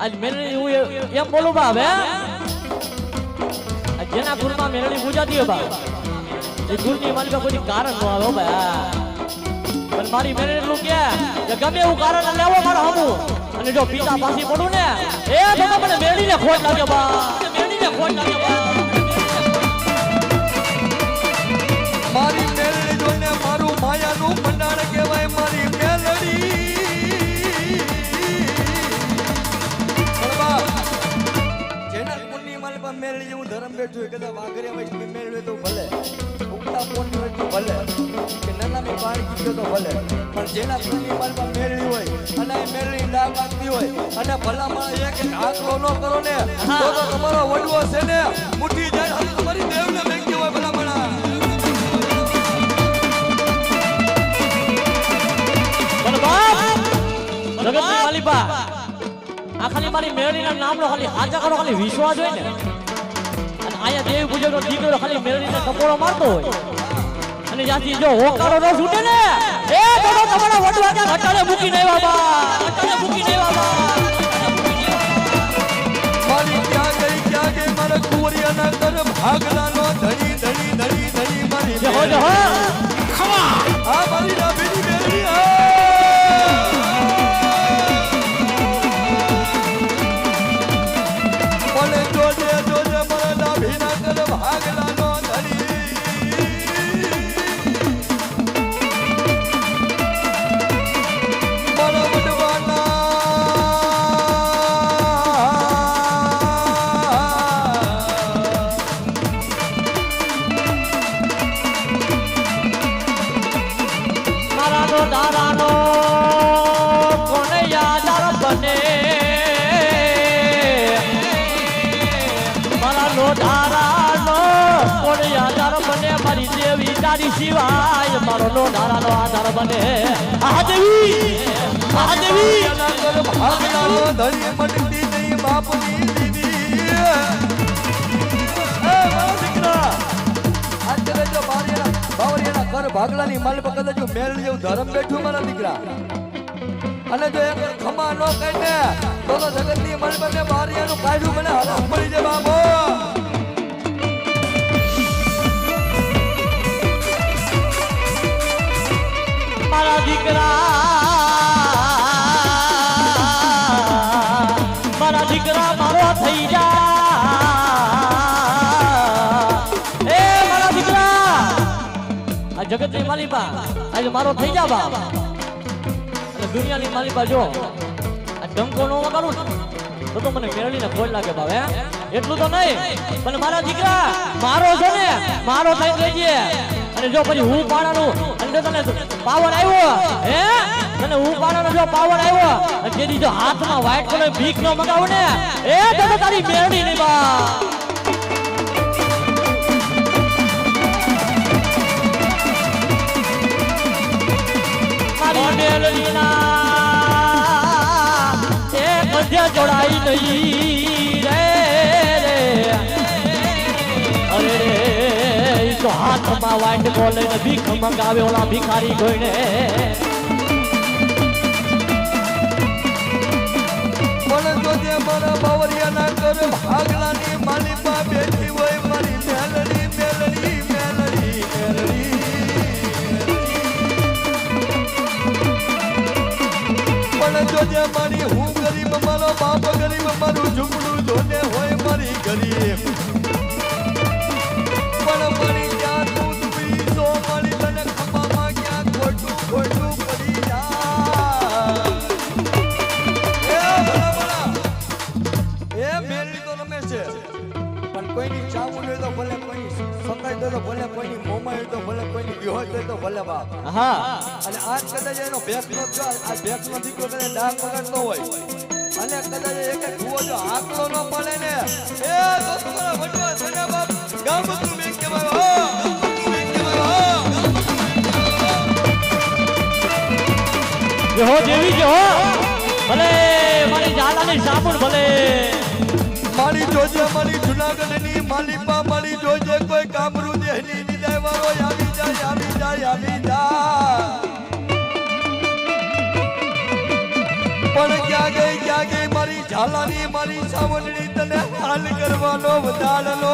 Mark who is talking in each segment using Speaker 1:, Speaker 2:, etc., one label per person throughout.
Speaker 1: આજ મેલડી હું એમ બોલું બા હવે જેના ગુરુમાં મેલડી પૂજાતી હોય બા એ ગુરુની માલિકા કોઈ કારણ ન આવે બા પણ મારી મેલડી એટલું કે ગમે એવું કારણ લેવો મારો હમું અને જો પિતા પાછી પડું ને એ તો મને મેલડીને ખોટ લાગે બા મેલડીને ખોટ લાગે બા
Speaker 2: મારી મેલડી જોઈને મારું માયાનું ભંડાર કહેવાય મારી મેલડી જેના પુણ્ય માલપા મેલડી જેવું ધર્મ બેઠું કદાચ વાઘરિયા વૈષ્ણવ મેળવે તો ભલે ઉગતા પોની હોય તો ભલે કે નાનામી પાણી ગયો તો ભલે પણ જેના પુણ્ય માલપા મેળવી હોય અને મેળવી ડાક આપતી હોય અને ભલામણ એક આંકડો ન કરો ને તો તમારો વડવો છે ને મુઠ્ઠી જાય તમારી દેવને મેંગી હોય ભલામણ
Speaker 1: જગતની માલિકા આ ખાલી મારી મેળડીના નામનો ખાલી હાજા કરો ખાલી વિશ્વાસ હોય ને અને આયા દેવી પૂજકનો દીકરો ખાલી મેળડીને ટકોરો મારતો હોય અને જ્યાંથી જો હોકારો ન છૂટે ને એ તો તમારા વડવા ત્યાં ઘટાડે મૂકી નહીં બાબા ઘટાડે મૂકી નહીં બાબા
Speaker 2: મારી ક્યાં ગઈ મારા કુંવરિયાના કર ભાગલાનો ધણી ધણી ધણી ધણી મારી
Speaker 1: જે હો ખવા
Speaker 2: આ મારી રાબીની મેળડી શિવાય મારો નો ધારાનો આધાર બને આ દેવી ભાગલાનો ધણી મટતી નહીં બાપની દીદી એ મારો દીકરા અત્યારે જો બાવરિયાના ઘર ભાગલાની માલ પર કદાચ મેળવી જેવું ધર્મ બેઠું મારા દીકરા અને જો એક ખમા ન કહીને તો જગતની માલ પર બાવરિયાનું કાઢ્યું મને હરામ પડી જાય બાબો
Speaker 1: મારા દીકરા મારો થઈ જા એ મારા દીકરા આ જગતની માલિકા આજે મારો થઈ જા બા અને દુનિયાની માલિકા જો આ ડંકો નો વગાડું તો મને મેળવીને ખોટ લાગે બા હે એટલું તો નહીં પણ મારા દીકરા મારો છે ને મારો થઈ ગઈ અને જો પછી હું પાણાનું અને તને પાવર આવ્યો હે તને હું પાણાનો જો પાવર આવ્યો અને જેથી જો હાથમાં વ્હાઈટ કલર ભીખ ન મગાવું ને એ તો તારી મેળડી નહીં બા મારી મેળડીના એ મધ્ય જોડાઈ નહીં રે અરે રે તો હાથમાં વાઈટ બોલે ને ભીખ મંગાવે ઓલા ભિખારી કોઈને
Speaker 2: પણ જોજે મારા બાવરિયાના ઘર ભાગલાની માલિકા બેઠી હોય મારી મેલડી મેલડી મેલડી મેલડી પણ જોજે મારી હું ગરીબ મારો બાપ ગરીબ મારું ઝૂંપડું જોને હોય મારી ગરીબ પણ મારી ક્યાં તું દુબળી તો મારી તને ખપામાં ક્યાં ખોટું ખોટું પડી જા એ મેલડી તો રમે છે પણ કોઈની ચાવું હોય તો ભલે કોઈની સકાઈ તો ભલે કોઈની મોમાઈ હોય તો ભલે કોઈની વિહોય તો ભલે બાપ
Speaker 1: હા
Speaker 2: અને આજ કદાચ એનો ભેખનો જો આ ભેખનો દીકરો કદાચ ડાક વગાડતો હોય અને કદાચ એક ભૂવો જો આંકડો ન પડે ને એ તો તમારા વડવા છે ને બાપ ગામ તું મેં કહેવાય હો
Speaker 1: હો દેવી જો ભલે મારી જાલાની સાબુન ભલે
Speaker 2: મારી જોજે મારી જુનાગઢની માલિપા મારી જોજે કોઈ કામરૂ દેહની વિદાય વાળો આવી જાય આવી જાય આવી જાય પણ ક્યાં ગઈ મારી ઝાલાની મારી સાવરણી તને હાલ કરવાનો વધારનો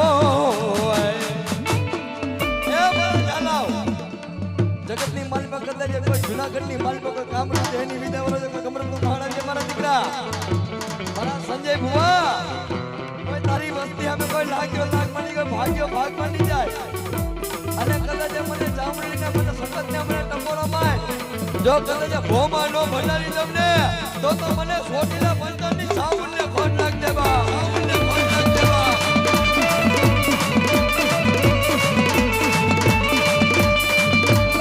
Speaker 2: જગતની માલિકા કદાચ કોઈ જુનાગઢની માલિકા કોઈ કામ નથી એની વિદા વરો કોઈ ગમરતો મહારાજ છે મારા દીકરા મારા સંજય ભુવા કોઈ તારી વસ્તી અમે કોઈ લાગ્યો લાગ માની કોઈ ભાગ્યો ભાગ માની જાય અને કદાચ મને ચામડીને મને સંગતને મને ટકોરો માય જો કદાચ ભોમાં નો ભંડારી તમને તો મને સોટીલા પંચરની સાવરને ખોટ નાખ દેવા સાવરને ખોટ નાખ દેવા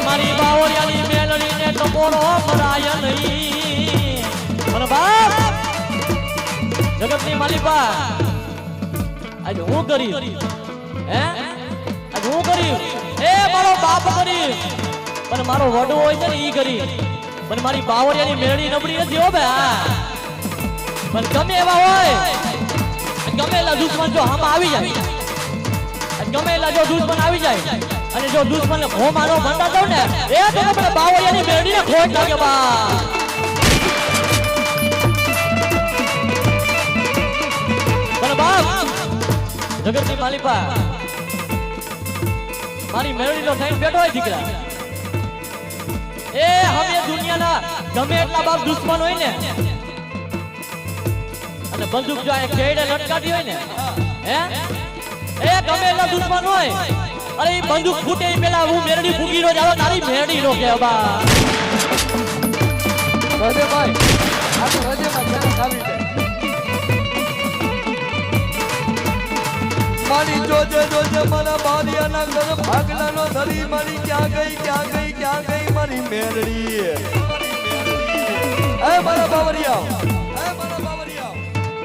Speaker 1: મારી બાવળિયાની મેલડીને ટકોરો મરાય નહીં મને બાપ જગતની માલિકા આજે હું કરી હે આજે હું કરી એ મારો બાપ કરી પણ મારો વડો હોય છે ને ઈ કરી પણ મારી બાવળિયાની મેલડી નબળી નથી હો ભાઈ પણ ગમે એવા હોય ગમે એલા દુશ્મન જો આમાં આવી જાય ગમે એલા જો દુશ્મન આવી જાય અને જો દુશ્મનને ખો મારો ભંડા દઉં ને એ તો આપણે બાવળિયાની મેળડીને ખોટ લાગે બા પણ બાપ જગતની માલિકા મારી મેળડીનો થઈને બેઠો હોય દીકરા એ હવે દુનિયાના ગમે એટલા બાપ દુશ્મન હોય ને અને બંદૂક જો આ કેડે લટકાતી હોય ને હે એ ગમે એટલા દુશ્મન હોય અરે ઈ બંદૂક ફૂટે પેલા હું મેરડી ફૂગી નો જાવ તારી મેરડી નો કે બા
Speaker 2: રાજે ભાઈ આ તો રાજે માં જાન આવી છે મારી જોજે મારા બારિયાના ઘર ભાગલાનો ધરી મારી ક્યાં ગઈ મારી મેરડી એ મારા બાવરિયા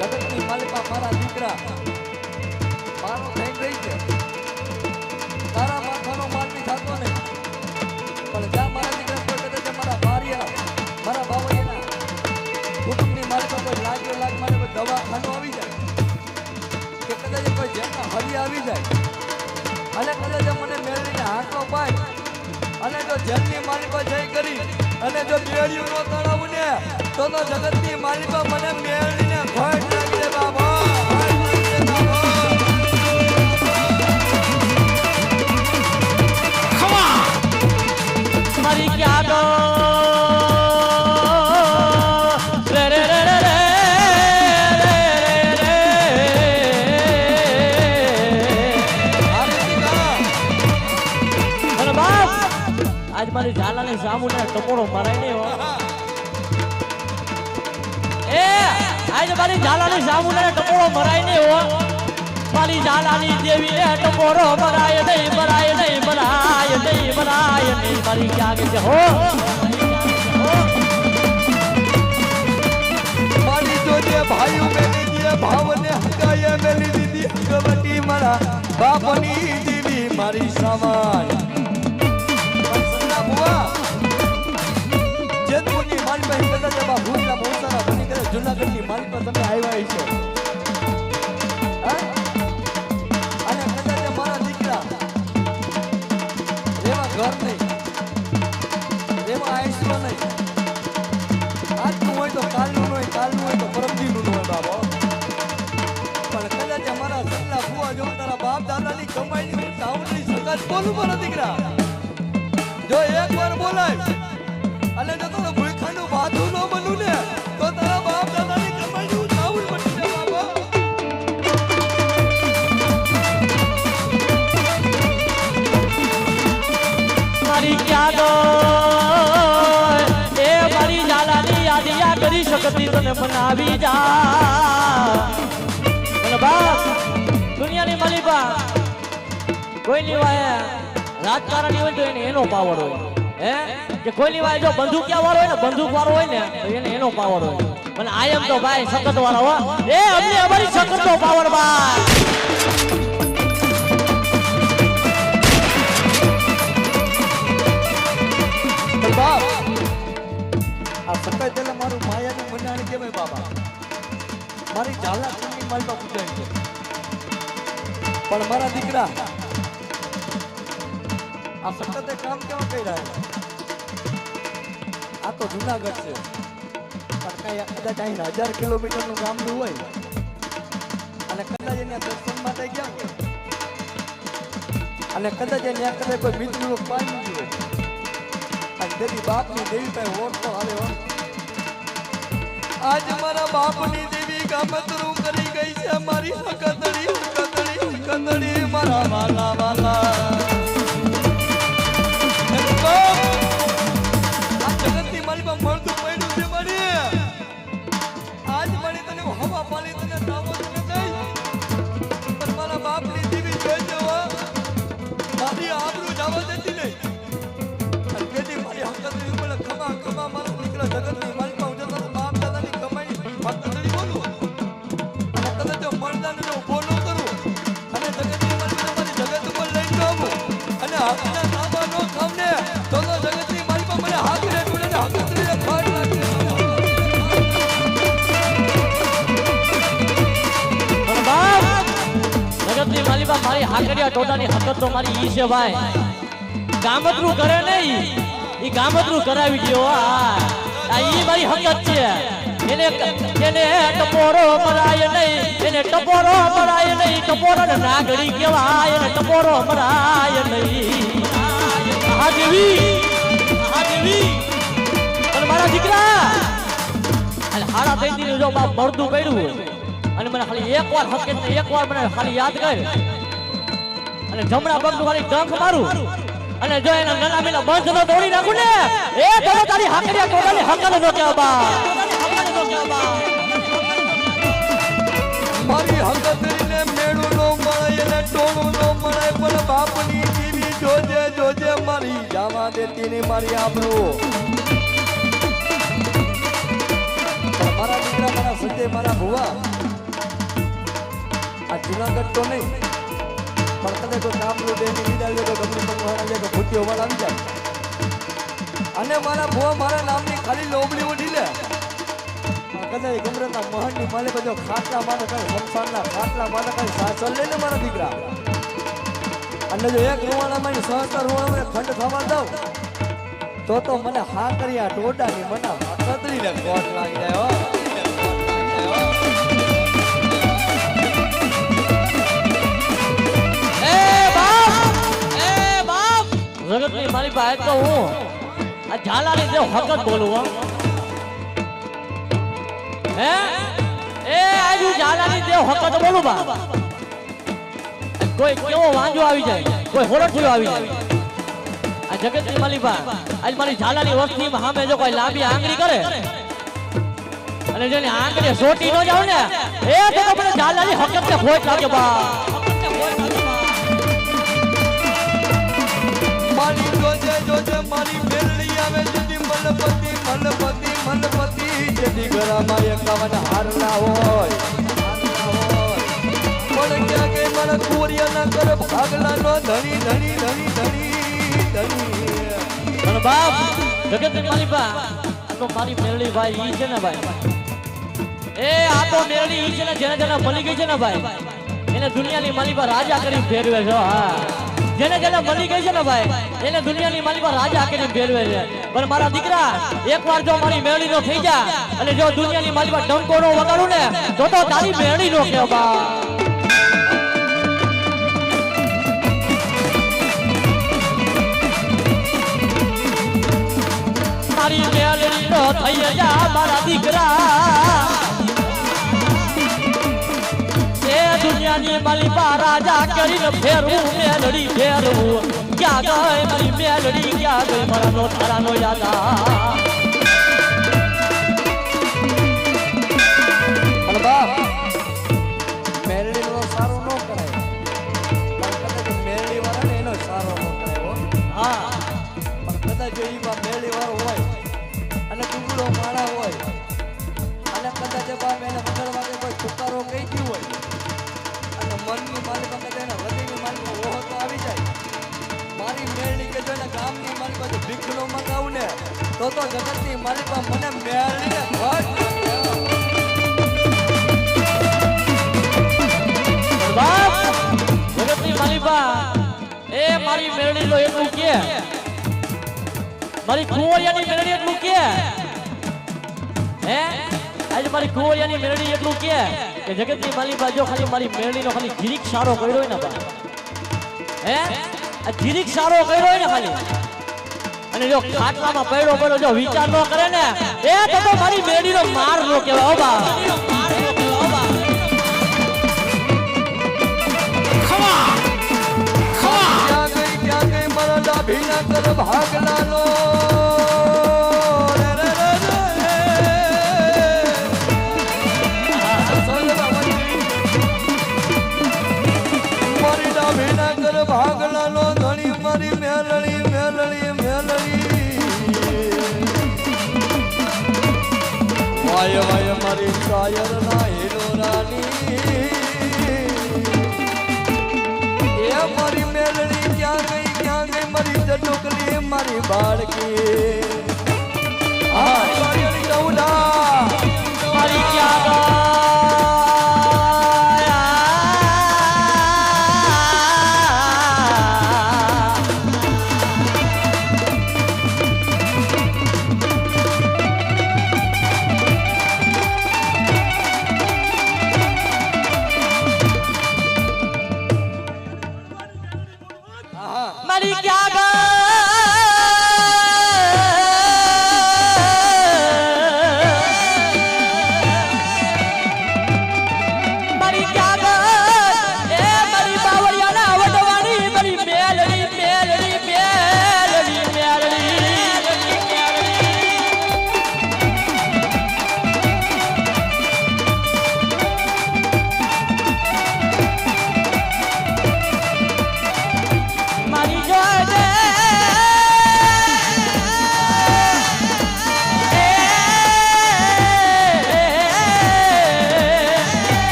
Speaker 2: જગતની માલિકા મારા દીકરા મારો થઈ ગઈ છે તારા માથાનો માનવી થતો નહીં પણ જ્યાં મારા દીકરા કોઈ કદાચ મારા બારિયા મારા બાવરિયાના કુટુંબની માલિકા કોઈ લાગ્યો લાગ મારે કોઈ દવાખાનો આવી જાય કે કદાચ કોઈ જેમના હરી આવી જાય અને કદાચ મને મેળવીને હાથો પાય અને જો જેમની માલિકો જઈ કરી અને જો મેળ્યું નો તણાવું ને તો જગતની માલિકો મને મેળવીને ખોટ નાખી દે બાબા
Speaker 1: મારી ક્યાં દો રે રે રે રે રે રે બાપ આજ મારી ઝાલાની સામુને ટકોરો મરાય નહીં હો એ આજ મારી ઝાલાની સામુને ટકોરો મરાય નહીં હો મારી ઝાલાની દેવીને ટકોરો મરાય નહીં મરાય નહીં મરાય નહીં મરાય નહીં મારી ક્યાં કે હો
Speaker 2: મારી જોજે ભાઈઓ મેલી દીએ ભાવને હકાય મેલી દીધી ગવટી મારા બાપની દેવી મારી સમાન સંના બુઆ જેતપુરની મારી પાસે કદાચ બા ભૂતના મોસાના બની કરે જૂનાગઢની મારી પાસે તમે આવ્યા છો અને કદાચ મારા દીકરા રેવા ઘર નહીં રેવા આઈસમાં નહીં આજનું હોય તો કાલનું હોય કાલનું હોય તો પરમદીનું હોય બાબા પણ કદાચ અમારા સલ્લા ફુવા જો તારા બાપ દાદાની કમાઈની હું સાવરની સગાત બોલું મારા દીકરા જો એકવાર બોલાય અને જો તારો ભૂખાનું માથું ન બનું ને તો તારા બાપ દાદાની કમાઈની હું સાવર બની જાય બાબા
Speaker 1: મારી ક્યાં દો એ મારી ઝાલાની યાદિયા કરી શકતી તને બનાવી જા મને બાપ દુનિયાની માલિકા કોઈની વાય રાજકારણી હોય તો એને એનો પાવર હોય હે કે કોઈની વાય જો બંદૂકિયા વાળો હોય ને બંદૂક વાળો હોય ને તો એને એનો પાવર હોય પણ આયમ તો ભાઈ સખત વાળા હો એ અમને અમારી સખત નો પાવર ભાઈ
Speaker 2: બાપ આ સકાય તેલા મારું માયાનું મંડાણ કેવાય બાબા મારી ઝાલા કુંડની માલમાં પૂજાય છે પણ મારા દીકરા આ સખતે કામ કેવા કરી રહ્યા આ તો જૂનાગઢ છે કાંઈ કદાચ અહીં 1000 કિલોમીટરનું ગામડું હોય અને કદાચ એને દર્શન માટે ગયા હોય અને કદાચ એને કદાચ કોઈ મિત્રનું પાણી હોય અને તેથી બાપની દેવી પાસે ઓળખો હાલે હો. આજ મારા બાપની દેવી ગામતરું કરી ગઈ છે મારી હકતડી હકતડી હકતડી મારા વાલા વાલા. આ જગતની માલિકમાં મળતું પડ્યું છે મારી. આજ મારી તને હવા પાલી તને દાવો તને દઈ પણ મારા બાપની દેવી જોઈજો મારી આબરૂ જવા દેતી નહીં. અને તેથી મારી હકતડી મને ખમા ખમા મારા દીકરા જગતની માલિકમાં હું જતો બાપ દાદાની કમાઈ હકતડી બોલું અને કદાચ જો મળદાને જો ઉભો ન કરું અને જગતની માલિકમાં મારી જગત ઉપર લઈને આવું અને હકના તાબા ન ખામને તો જગતની માલિકમાં મને હાથ રે ટુડે ને હકતડીને ફાડ લાગે.
Speaker 1: જગતની માલિકા મારી હાકરિયા ટોટાની હકત તો મારી ઈ છે ભાઈ. ગામતરું કરે નહીં ઈ ગામતરું કરાવી દ્યો. આ ઈ મારી હકત છે. એને ટપોરો મરાય નહીં એને ટપોરો મરાય નહીં. ટપોરો ને નાગડી કહેવાય એને ટપોરો મરાય નહીં. આ દેવી પણ મારા દીકરા અને હારા થઈ દીધું જો બાપ મરદું પડ્યું અને મને ખાલી એકવાર હકેત ને એકવાર મને ખાલી યાદ કર અને જમણા પગનું ખાલી ડંખ મારું અને જો એના નાના મેલા બંધ ન દોડી નાખું ને એ તો તારી હાકરિયા ટોટાની હકલ નો કહેવા.
Speaker 2: મારી હકતરીને મેળું નો મળે એને ટોળું નો મળે પણ બાપની દેવી જોજે જોજે મારી જાવા દેતી ની મારી આબરૂ. મારા દીકરા મારા સંજય મારા ભુવા આ જુનાગઢ તો નહીં પણ કદાચ કોઈ કામલું બેની લીધા લે તો ગમડી પંગવાળા લે તો ભૂતિઓ વાળા આવી જાય અને મારા ભુવા મારા નામની ખાલી લોબડી ઉડી લે કદાચ ગમરાના મહણની માલિક જો ખાટલા માટે કઈ સંસારના ખાટલા માટે કઈ સાસર લે ને મારા દીકરા અને જો એક રૂવાણામાં સહસ્ત્ર રૂવાણામાં ખંડ થવા દઉં તો મને હા કરી આ ટોડાની મના કતરીને કોટ લાગી જાય હો.
Speaker 1: જગતની મારી પાસે તો હું આ ઝાલાની દેવ હકત બોલું હો. હે એ આજુ ઝાલાની દેવ હકત બોલું બા. કોઈ કેવો વાંજો આવી જાય કોઈ હોરઠિયો આવી જાય. આ જગતની માલિકા આજ મારી ઝાલાની વસ્તી સામે જો કોઈ લાંબી આંગળી કરે અને જેની આંગળી સોટી ન જાવ ને એ તો મને ઝાલાની હકત ને ખોટ લાગે બા.
Speaker 2: મારી જોજે જોજે મારી મેલડી આવે જેથી મલપતિ મલપતિ મલપતિ જેથી ઘરમાં 51 હારના હોય પણ ક્યાં કે મારા કુરિયાના કર ભાગલાનો ધણી ધણી ધણી ધણી ધણી.
Speaker 1: પણ બાપ જગતની માલિકા આ તો મારી મેલડી ભાઈ ઈ છે ને ભાઈ એ આ તો મેલડી ઈ છે ને જેને જેને મળી ગઈ છે ને ભાઈ એને દુનિયાની માલિકા રાજા કરી ફેરવે છે. હા જેને જેને મળી ગઈ છે ને ભાઈ એને દુનિયાની માલિકા રાજા કરી ફેરવે છે. પણ મારા દીકરા એકવાર જો મારી મેળડી નો થઈ જા અને જો દુનિયાની માલિકા ડંકો નો વગાડું ને તો તારી મેળડી નો કહેવા. મારી મેળડી નો થઈ જા મારા દીકરા દુનિયાની માલિકા રાજા કરીને ફેરવું મેલડી ફેરવું. ક્યાં ગઈ મારી મેલડી ક્યાં ગઈ મારા નો તારાનો યાદા.
Speaker 2: અને બાપ મેલડીનો સારો ન કરાય પણ કદાચ મેલડી વાળા ને એનો સારો ન કરાય હો.
Speaker 1: હા
Speaker 2: પણ કદાચ જો ઈ મેલડી વાળો હોય અને ટુકડો માણા હોય અને કદાચ બાપ એને મંગળ વાગે કોઈ તુકારો કહી ગયું હોય મનની માલિકા કે એના હૃદયની માલિકા ઓહો તો આવી જાય. મારી મેળડી કે જો એના ગામની માલિકા જો ભીખનો મંગાવું ને તો જગતની માલિકા મને મેળડીને ઘટ
Speaker 1: બાપ જગતની માલિકા એ મારી મેળડી લો એટલું કે મારી કુંવરિયાની મેળડી એટલું કે હે આજે મારી કુંવરિયાની મેરડી એટલું કે જગતની માલિકા જો ખાલી મારી મેરડીનો ખાલી જીરીક સારો કર્યો હોય ને બા હે આ જીરીક સારો કર્યો હોય ને ખાલી અને જો ખાટલામાં પડ્યો જો વિચાર ન કરે ને એ તો મારી મેરડીનો માર નો કહેવાય હો બા
Speaker 2: ક્યાં ગઈ મારા ડાભીના કર ભાગલાનો મારી ડાભીના કર ભાગલાનો ધણી મારી મેલડી મેલડી મેલડી વાય વાય મારી કાયર ના હેલો રાની એ મારી મેલડી ક્યાં ગઈ મારી જટુકલી મારી બાળકી મારી ગૌડા
Speaker 1: મારી ક્યાં મારી ક્યાં મારી ક્યાં એ મારી બાવળિયાના વડવાની મારી મેલડી મેલડી મેલડી મેલડી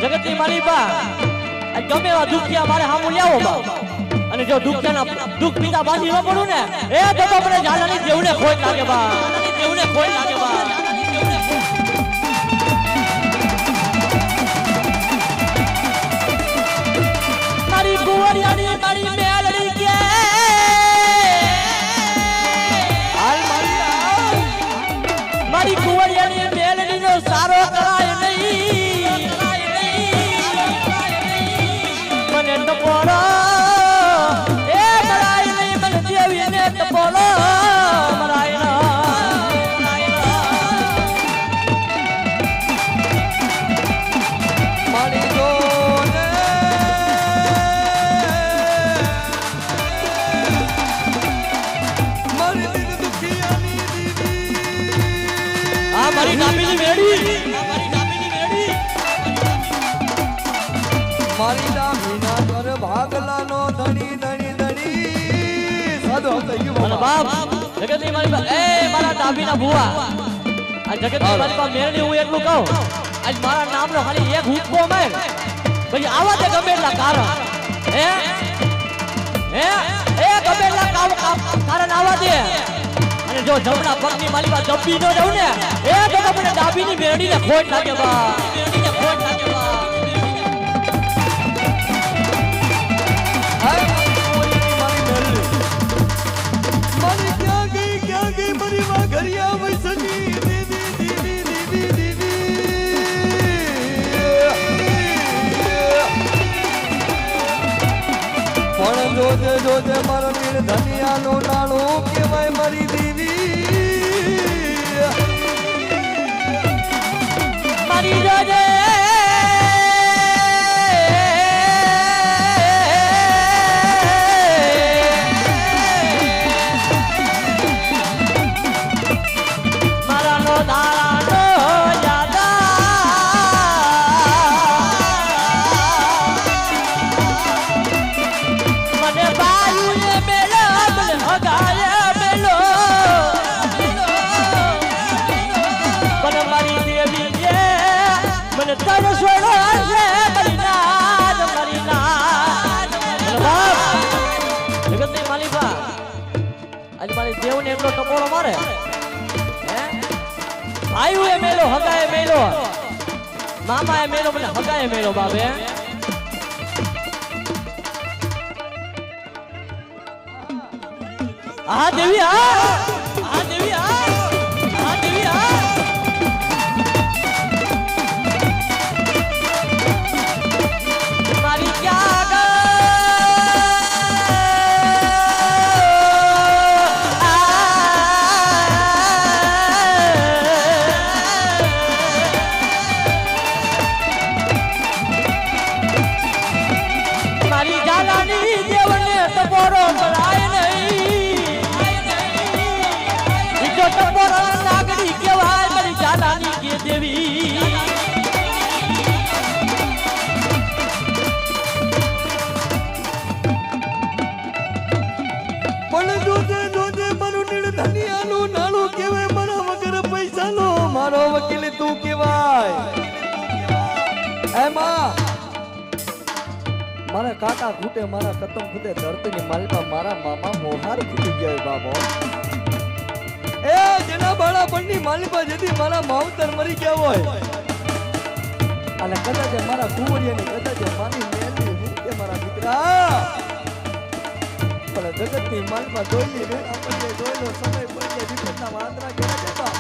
Speaker 1: જગતની માલિકા ગમે એવા દુખિયા મારે સામુ લાવો બા અને જો દુખિયાના દુખ પીતા બાંધી ન પડું ને એ તો મને ઝાલાની દેવને ખોટ લાગે બા દેવને ખોટ લાગે બા મારી કુંવરિયાની મારી મેલડી કે હાલ મારી કુંવરિયાની મેલડીનો સારો કરાય નહીં મને ટપોરો એ મરાય નહીં મને દેવીને ટપોરો મરાય
Speaker 2: મારી ગોને મારી દિલ દુખિયાની દીદી
Speaker 1: આ મારી કાપીની મેડી
Speaker 2: મારી ડાભીના કર ભાગલાનો ધણી ધણી ધણી સાદો થયું
Speaker 1: અને બાપ જગતની માલિકા એ મારા ડાભીના ભુવા આ જગતની માલિકા મેરડી હું એટલું કહું આજ મારા નામનો ખાલી એક હુક્કો માર પછી આવા તે ગમે એટલા કારણ હે હે એ ગમે એટલા કારણ આવા દે અને જો જમણા પગની માલિકા દબ્બી ન જાઉં ને એ તો મને ડાભીની મેરડીને ખોટ લાગે બા મેરડીને ખોટ લાગે બા
Speaker 2: મારી ક્યાં ગઈ મારી વાઘરિયા વૈસની દીદી દીદી દીદી દીદી પણ જોજે જોજે મારો નીર ધનિયાનો નાણો કહેવાય મારી દીદી
Speaker 1: મારી જોજે દેવને એટલો ટપોરો મારે ભાઈ એ મેલો હગાએ મેલો મામા એ મેલો મને હગાએ મેલો બાબે આ દેવી આ દેવી આ દેવી મારી ક્યાં મારી જાલાની દેવને ટપોરો પડાય નહીં બીજો ટપોરો નાગડી કહેવાય મારી જાલાની કે દેવી
Speaker 2: પણ જોજે મારું નિર્ધનિયાનું નાણું કહેવાય મારા વગર પૈસાનો મારો વકીલ તું કહેવાય એમાં મારા કાકા ખૂટે મારા કતમ ખૂટે ધરતીની માલિકા મારા મામા મોહાર ખૂટી ગયા બાબો એ જેના બાળા પણની માલિકા જેથી મારા માવતર મરી ગયા હોય અને કદાચ મારા કુંવરિયાની કદાચ મારી મેલી હું કે મારા દીકરા પણ જગતની માલિકા દોયલી વેણ આપણને દોયલો સમય પડી વિપતના વાંદરા ઘેરા જતા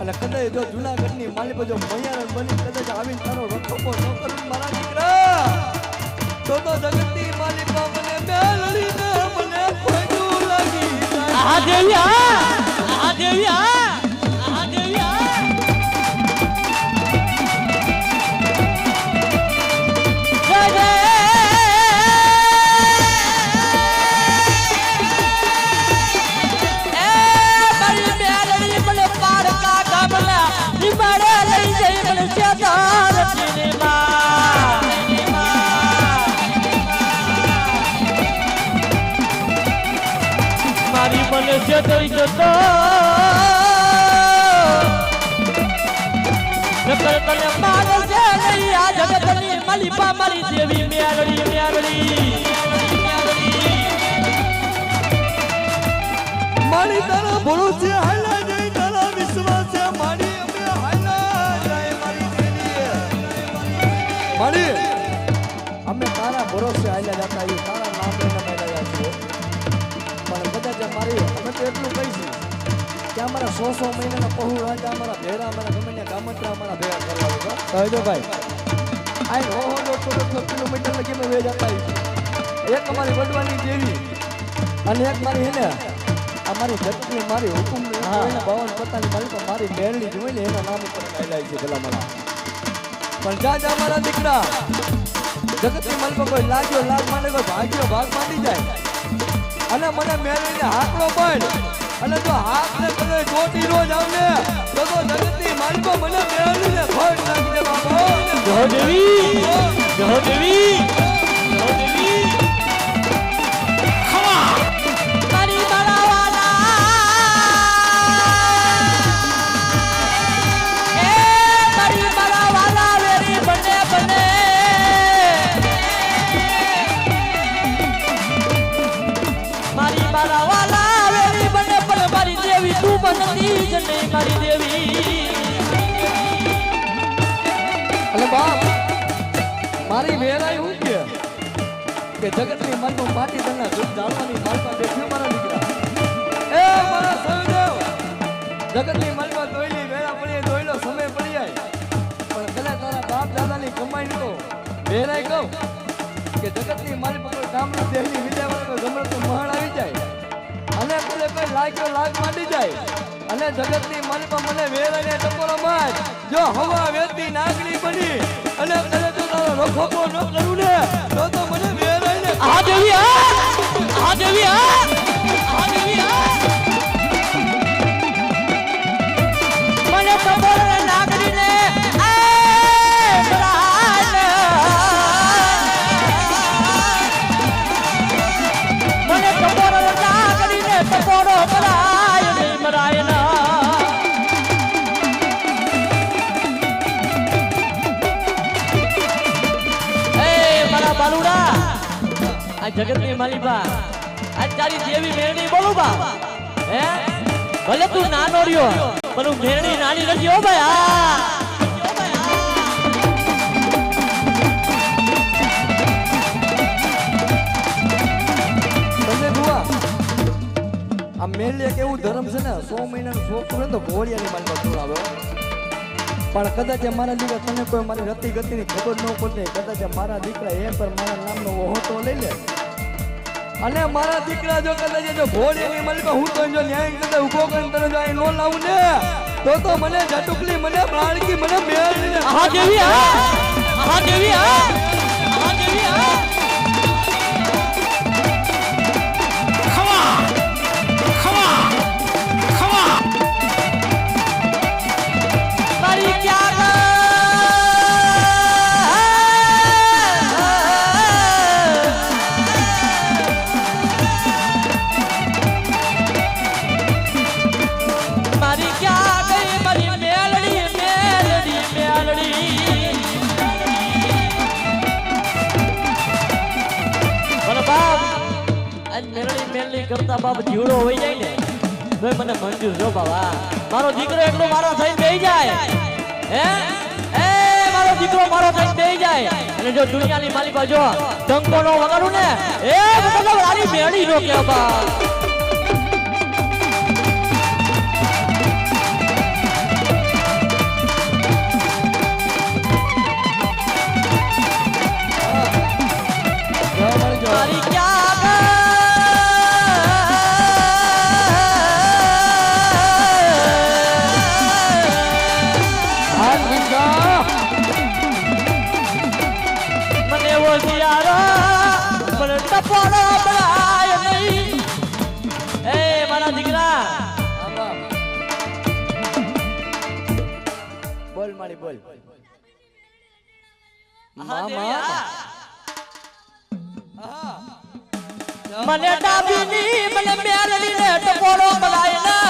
Speaker 2: અને કદાચ જો જૂનાગઢની માલિકા જો મૈયારણ બની કદાચ આવીને તારો રખોપો ન કરું મારા દીકરા તો જગતની માલિકા મને મેલડીને મને ખોજું લાગી
Speaker 1: આ દેવી આ દેવી આ દેવી જય જય એ મારી મેલડી મને પારકા ગામલા નિમાડે લઈ જઈ મને સેદાર સિનેમા મારી મને છે દઈ જતો નકર તને મારે છે નહીં આ જગતની માલિકા મારી દેવી મેલડી મેલડી
Speaker 2: મારી તારા ભરોસે હાલા જઈ તારા વિશ્વાસે મારી અમે હાલા જાય મારી દેવી મારી અમે તારા ભરોસે હાલા જતા એ તારા નામ લઈને મેળવ્યા છીએ પણ કદાચ મારી અમે તો એટલું કહીશું કે અમારા 100 મહિનાના પહુ રાજા અમારા ભેરા અમારા ગમે ત્યાં ગામત્રા અમારા ભેગા કરવા કહી દો ભાઈ આ 100 કિલોમીટર લગી અમે વે જતા એક અમારી વડવાની દેવી અને એક મારી એને અમારી જગતની મારી હુકુમ ને 52 પત્તાની માલિકા મારી મેરડી જોઈ ને એના નામ ઉપર કાયલા છે ભલા મને પણ જા મારા દીકરા જગતની માલિકા કોઈ લાગ્યો લાગ માંડે કોઈ ભાગ્યો ભાગ માંડી જાય અને મને મેરડીને હાકલો પડ અને જો હાથને કદે ચોટી રોજ આવને તો જગતની માલિકા મને મેરડીને ખોટ નાખી દે બાબો
Speaker 1: જય દેવી જય દેવી જય દેવી મારી બાળાવાલા એ મારી બાળાવાલા વેરી બને બને મારી બાળાવાલા વેરી બને પણ મારી દેવી તું બનતી જ નહીં મારી દેવી
Speaker 2: અલે બાપ મારી વેરાઈ હું કે જગતની માલિકા માટી તના દૂધ ડાળવાની માલિકા બેઠ્યો મારા દીકરા એ મારા સહદેવ જગતની માલિકા દોયલી વેરા પડી દોયલો સમય પડી જાય પણ કદાચ તારા બાપ દાદાની કમાઈ તો વેરાઈ કહું કે જગતની માલિકા કોઈ ગામનો દેહની વિદ્યાવાળો ગમણ તો મહાણ આવી જાય અને કદે કોઈ લાગ્યો લાગ માંડી જાય અને જગતની માલિકા મને વેરાઈને ટપોરો માર જો હવા વેતી નાગણી બની અને કદે તો તારો રખોપો ન કરું ને તો મને વેરાઈને
Speaker 1: આ દેવી આ દેવી આ દેવી મને ખબર નાગરીને મને ખબર નાગરીને ટપોરો પરાય નહીં મરાય ના એ મારા બાલુડા આ જગતની માલિકા આ તારી દેવી મેરડી બોલું બા હે ભલે તું નાનો રહ્યો પણ હું મેરડી નાની નથી હો ભાઈ
Speaker 2: મેલ એક એવું ધર્મ છે ને 100 મહિનાનું છોકરું ને તો ઘોડિયાની માલમાં જોડાવે પણ કદાચ મારા દીકરા તને કોઈ મારી રતી ગતિની ખબર ન પડે કદાચ મારા દીકરા એ પર મારા નામનો ઓહોતો લઈ લે અને મારા દીકરા જો કદાચ જો ઘોડિયાની માલમાં હું તો જો ન્યાય કદાચ ઊભો કરીને તને જો અહીં નો લાવું ને તો મને જટુકલી મને બાળકી મને મેળ
Speaker 1: આહા દેવી આહા દેવી આહા દેવી કરતા બાપ જીવડો હોઈ જાય ને તો મને મંજૂર જો બાબા મારો દીકરો એકલો મારો થઈને બેહી જાય હે એ મારો દીકરો મારો થઈને બેહી જાય અને જો દુનિયાની માલિકા જો ડંકો નો વગાડું ને એ મતલબ રાની મેળી નો કે બા મારી ક્યાં
Speaker 2: બોલ મારી બોલ
Speaker 1: મને ડાબીની મને મેલડી ને ટપોરો બલાય ના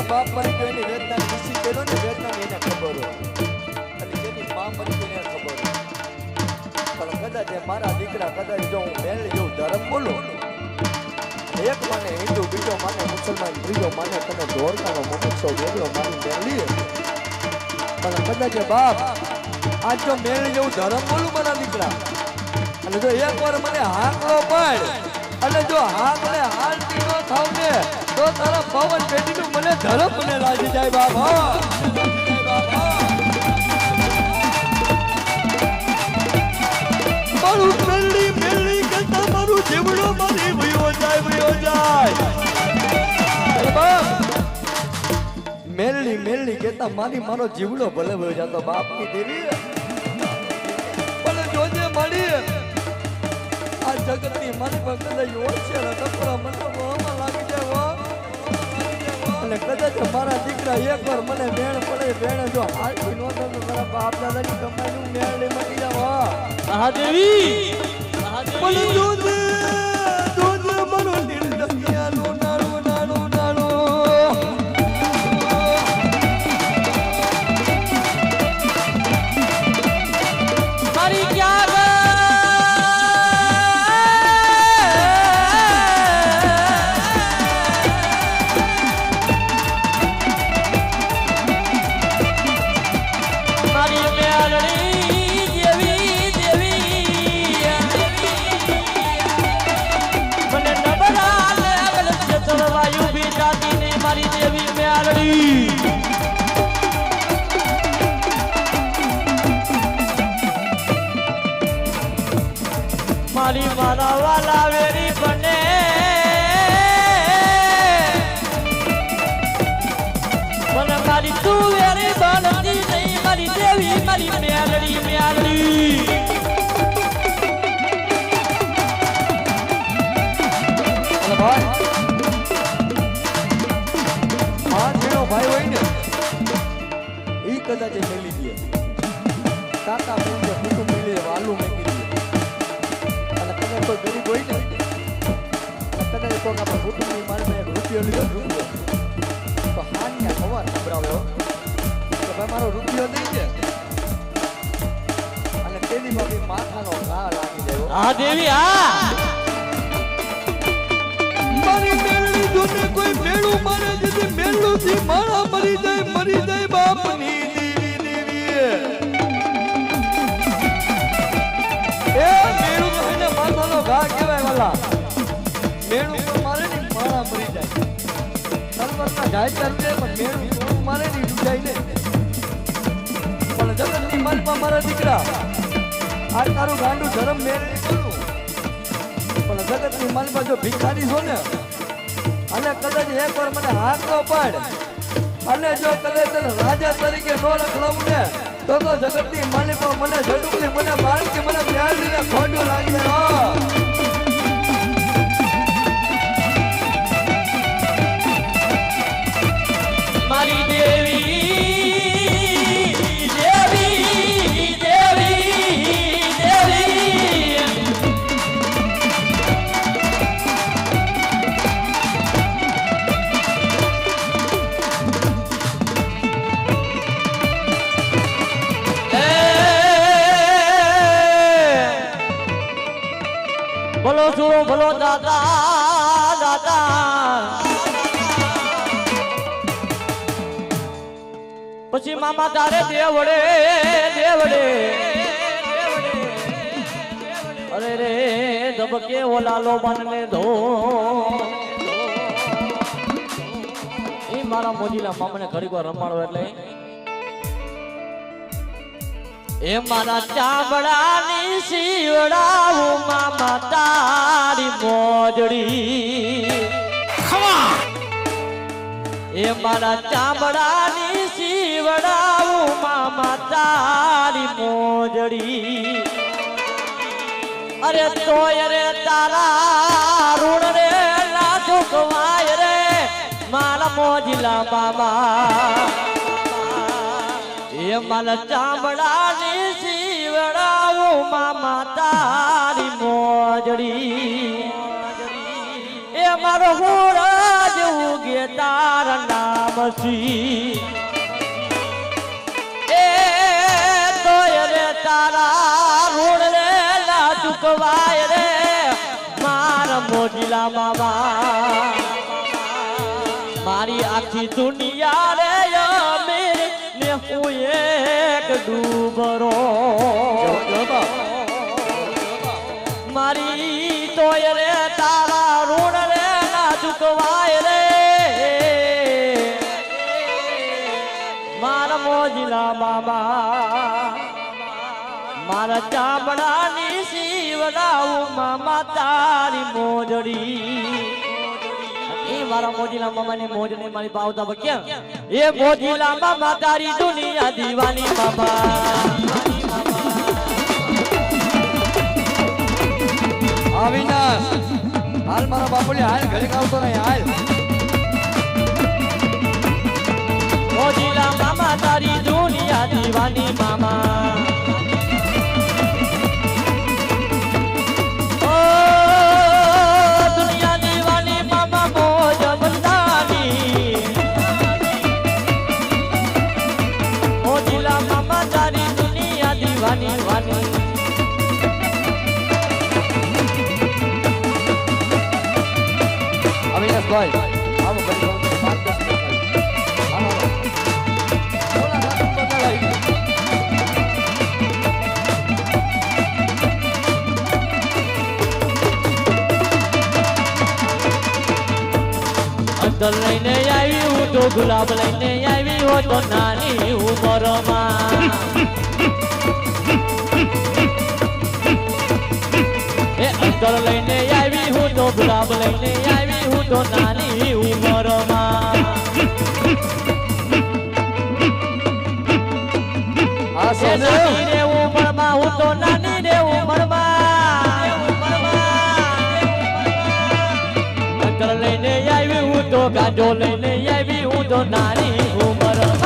Speaker 2: બાપ મરી ગયો એની વેદના ખુશી કર્યો ને વેદના એને ખબર હોય અને જેની માં મરી ગઈ એને ખબર હોય પણ કદાચ મારા દીકરા કદાચ જો હું મેળવી જેવું ધર્મ બોલું એક માને હિન્દુ બીજો માને મુસલમાન ત્રીજો માને તને ધોરકાનો મહોત્સવ વેગળો માની મેળવી પણ કદાચ બાપ આજ જો મેળવી જેવું ધર્મ બોલું મારા દીકરા અને જો એક વાર મને હાકલો પાડ અને જો હાકલે હાલતી ન થાવ ને તો તારા પવન પેટીનું મને ધરમ મને લાગી જાય બાબા મારું મેલડી મેલડી કરતા મારું જીવડો મારી વયો જાય મેલડી મેલડી કેતા મારી મારો જીવડો ભલે વયો જાતો બાપની દેવી ભલે જોજે મળી આ જગતની મારી પાસે ઓળશે ને ટપરા મને મોહમાં લાગી જાય અને કદાચ મારા દીકરા એકવાર મને વેણ પડે વેણ જો હાલતી નો તો મારા બાપ દાદાની કમાઈનું મેળે મળી જાવ
Speaker 1: મહાદેવી
Speaker 2: બોલ દૂધ દૂધ મનો દિલ દરિયાનો નાળો નાળો નાળો
Speaker 1: મારી ક્યાં મારા વાલા વેરી બને મને મારી તું વેરી બનતી નહીં મારી દેવી મારી મેલડી મેલડી
Speaker 2: ભાઈ હોય ને ઈ કદાચ મેલી દે કાકા પૂછે કુટુંબ મેલી દે વાલું મેકી દે અને કદાચ કોઈ ગરીબ હોય ને કદાચ કોઈ આપણા કુટુંબની મારને એક રૂપિયો લીધો રૂપિયો તો હાનિયા ખબર ખબરાવે કે ભાઈ મારો રૂપિયો દઈ દે અને તેની બાબી માથાનો ઘા લાગી જાય
Speaker 1: હા દેવી હા
Speaker 2: મારી મેળડી જોને કોઈ મેળું મારે જેથી મેળું થી મારા મરી જાય બાપની દેવી દેવી એ મેળું તો એને માથાનો ઘા કહેવાય વાલા મેળું તો મારે ને મારા મરી જાય તલવારના જાય ચાલુ જાય પણ મેળું મારે ને ડૂબાય ને પણ જગતની માલમાં મારા દીકરા આ તારું ગાંડું ધર્મ મેળવી કરું પણ જગતની માલમાં જો ભિખારી છો ને અને કદાચ એકવાર મને હાથ નો પાડ અને જો કદાચ તને રાજા તરીકે નો રખડાવું ને તો જગતની માલિકો મને ઝડુકલી મને બાળકી મને પ્યારીને ખોટું લાગે
Speaker 1: મારી દેવી દેવી દેવી દેવી બોલો સુરો બોલો દાદા દાદા પછી મામા તારે દેવડે દેવડે અરે રે ધબકે ઓલાલો બનને ધો એ મારા મોજીલા મામાને ઘડીક વાર રમાડો એટલે એ મારા ચામડાની શીવડાવું મામા તારી મોજડી એ મારા ચામડાની શીવડાવું મામા તારી મોજડી અરે તોય રે તારા ઋણ રે ના ચૂકવાય રે મારા મોજીલા મામા એ મારા ચામડાની શીવડાવું મામા તારી મોજડી એ મારો હોરા જેવું ગે તારા નામ સી એ તોય રે તારા ઋણ રે ના ચૂકવાય રે મારા મોજીલા મામા મારી આખી દુનિયા રે અમીર ને હું એક ડૂબરો મારી તોય રે તારા ઋણ રે ના ચૂકવાય રે મારા મોજીલા મામા મારા ચામડાની શીવડાવું મામા તારી મોજડી એ મારા મોજીલા મામાની મોજડી મારી પાવતા કેમ એ મોજીલા મામા તારી દુનિયા દીવાની મામા
Speaker 2: અવિનાશ હાલ મારા બાપુલી હાલ ઘરે આવતો નહીં હાલ
Speaker 1: મોજીલા મામા તારી દુનિયા દીવાની મામા ઓ દુનિયા દીવાની મામા મોજ બંદાની મોજીલા મામા તારી દુનિયા દીવાની વાની
Speaker 2: અવિનાશ ભાઈ આવો ઘરે
Speaker 1: અંદર લઈને આવી હું તો ગુલાબ લઈને આવી હો તો નાની ઉંમરમાં એ અંદર શંકર લઈને આવી હું તો ગુલાબ લઈને આવી હું તો નાની ઉંમરમાં નાની રે ઉંમરમાં હું તો નાની રે ઉંમરમાં શંકર લઈને આવી હું તો ગાંજો લઈને આવી હું તો નાની ઉંમરમાં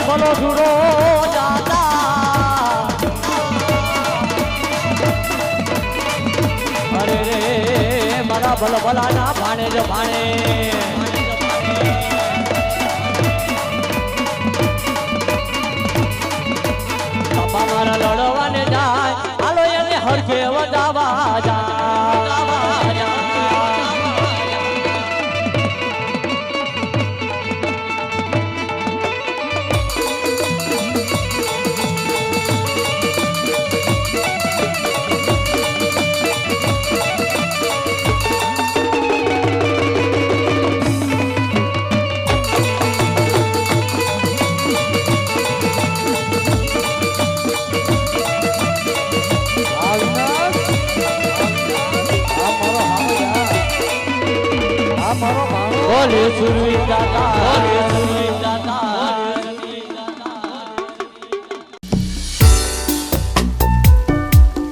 Speaker 1: બોલો ધૂળો જાતા અરે રે મારા ભલભલાના ભાણે જ ભાણે બાપા મારા લડવાને જાય હાલો એને હરખે વધાવા જાય બોલે સુરવી દાતા